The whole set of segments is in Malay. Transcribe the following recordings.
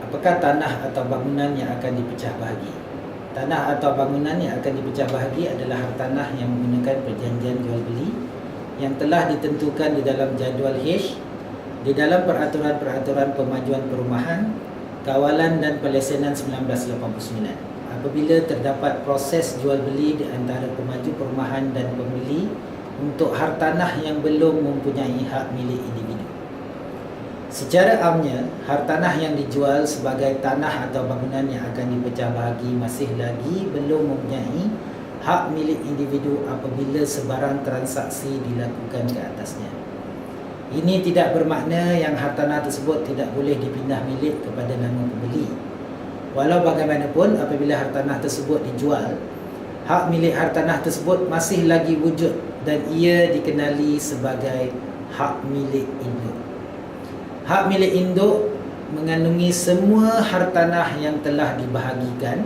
Apakah tanah atau bangunan yang akan dipecah bahagi? Tanah atau bangunan yang akan dipecah bahagi adalah hartanah yang menggunakan perjanjian jual beli yang telah ditentukan di dalam jadual H, di dalam peraturan-peraturan pemajuan perumahan, kawalan dan pelesenan 1989. Apabila terdapat proses jual beli di antara pemaju perumahan dan pembeli untuk hartanah yang belum mempunyai hak milik individu. Secara amnya, hartanah yang dijual sebagai tanah atau bangunan yang akan dipecah bahagi masih lagi belum mempunyai hak milik individu apabila sebarang transaksi dilakukan ke atasnya. Ini tidak bermakna yang hartanah tersebut tidak boleh dipindah milik kepada nama pembeli. Walau bagaimanapun, apabila hartanah tersebut dijual, hak milik hartanah tersebut masih lagi wujud dan ia dikenali sebagai hak milik induk. Hak milik induk mengandungi semua hartanah yang telah dibahagikan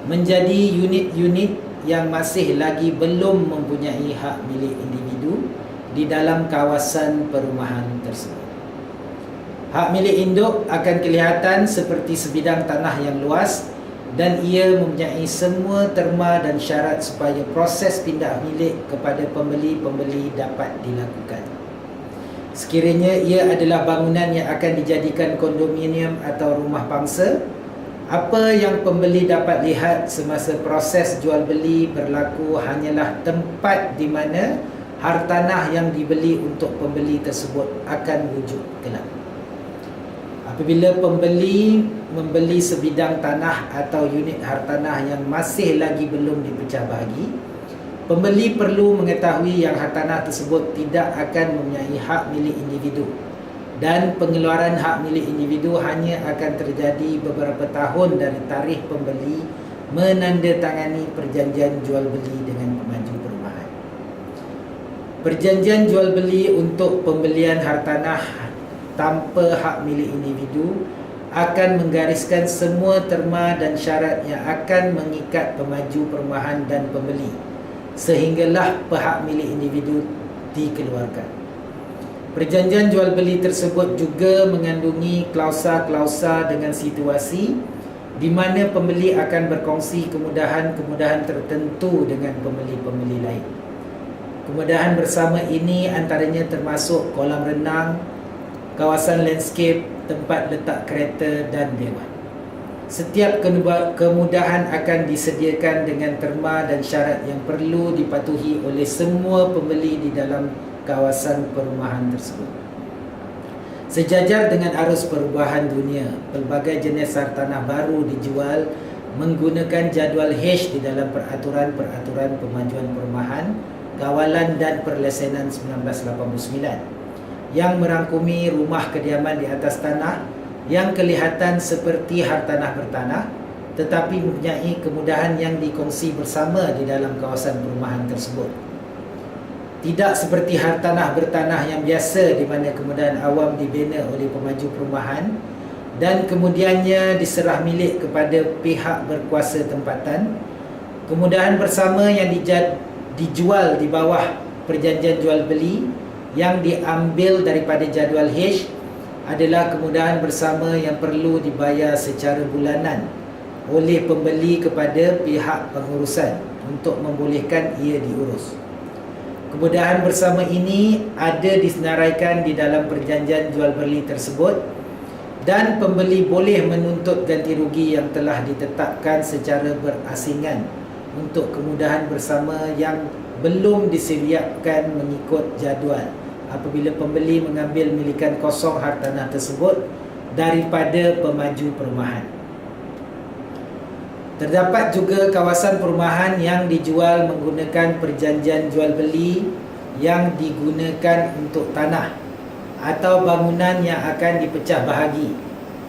menjadi unit-unit yang masih lagi belum mempunyai hak milik individu di dalam kawasan perumahan tersebut. Hak milik induk akan kelihatan seperti sebidang tanah yang luas dan ia mempunyai semua terma dan syarat supaya proses pindah milik kepada pembeli-pembeli dapat dilakukan. Sekiranya ia adalah bangunan yang akan dijadikan kondominium atau rumah pangsa, apa yang pembeli dapat lihat semasa proses jual beli berlaku hanyalah tempat di mana hartanah yang dibeli untuk pembeli tersebut akan wujud kelak. Apabila pembeli membeli sebidang tanah atau unit hartanah yang masih lagi belum dipecah bahagi, pembeli perlu mengetahui yang hartanah tersebut tidak akan mempunyai hak milik individu dan pengeluaran hak milik individu hanya akan terjadi beberapa tahun dari tarikh pembeli menandatangani perjanjian jual beli dengan pemaju perumahan. Perjanjian jual beli untuk pembelian hartanah tanpa hak milik individu akan menggariskan semua terma dan syarat yang akan mengikat pemaju perumahan dan pembeli sehinggalah hak milik individu dikeluarkan. Perjanjian jual beli tersebut juga mengandungi klausa-klausa dengan situasi di mana pembeli akan berkongsi kemudahan-kemudahan tertentu dengan pembeli-pembeli lain. Kemudahan bersama ini antaranya termasuk kolam renang, kawasan landscape, tempat letak kereta dan dewan. Setiap kemudahan akan disediakan dengan terma dan syarat yang perlu dipatuhi oleh semua pembeli di dalam kawasan perumahan tersebut. Sejajar dengan arus perubahan dunia, pelbagai jenis hartanah baru dijual menggunakan jadual H di dalam peraturan-peraturan pemajuan perumahan, kawalan dan perlesenan 1989 yang merangkumi rumah kediaman di atas tanah yang kelihatan seperti hartanah bertanah tetapi mempunyai kemudahan yang dikongsi bersama di dalam kawasan perumahan tersebut. Tidak seperti hartanah bertanah yang biasa di mana kemudahan awam dibina oleh pemaju perumahan dan kemudiannya diserah milik kepada pihak berkuasa tempatan. Kemudahan bersama yang dijual di bawah perjanjian jual beli yang diambil daripada jadual H adalah kemudahan bersama yang perlu dibayar secara bulanan oleh pembeli kepada pihak pengurusan untuk membolehkan ia diurus. Kemudahan bersama ini ada disenaraikan di dalam perjanjian jual beli tersebut dan pembeli boleh menuntut ganti rugi yang telah ditetapkan secara berasingan untuk kemudahan bersama yang belum disediakan mengikut jadual apabila pembeli mengambil milikan kosong hartanah tersebut daripada pemaju perumahan. Terdapat juga kawasan perumahan yang dijual menggunakan perjanjian jual beli yang digunakan untuk tanah atau bangunan yang akan dipecah bahagi,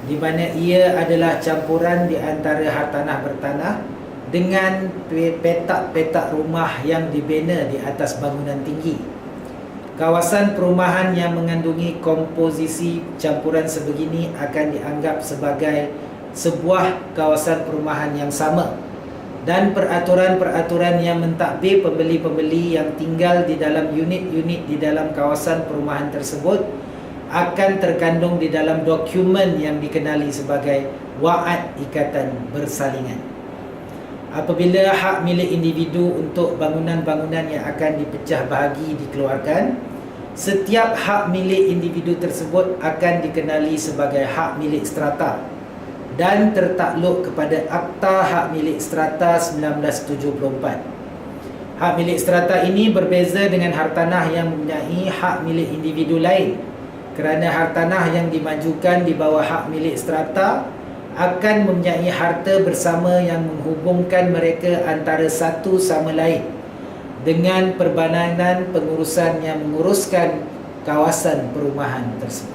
di mana ia adalah campuran di antara hartanah bertanah dengan petak-petak rumah yang dibina di atas bangunan tinggi. Kawasan perumahan yang mengandungi komposisi campuran sebegini akan dianggap sebagai sebuah kawasan perumahan yang sama dan peraturan-peraturan yang mentadbir pembeli-pembeli yang tinggal di dalam unit-unit di dalam kawasan perumahan tersebut akan terkandung di dalam dokumen yang dikenali sebagai wa'ad ikatan bersalingan. Apabila hak milik individu untuk bangunan-bangunan yang akan dipecah bahagi dikeluarkan, setiap hak milik individu tersebut akan dikenali sebagai hak milik strata dan tertakluk kepada Akta Hak Milik Strata 1974. Hak milik strata ini berbeza dengan hartanah yang mempunyai hak milik individu lain, kerana hartanah yang dimajukan di bawah hak milik strata akan mempunyai harta bersama yang menghubungkan mereka antara satu sama lain dengan perbadanan pengurusan yang menguruskan kawasan perumahan tersebut.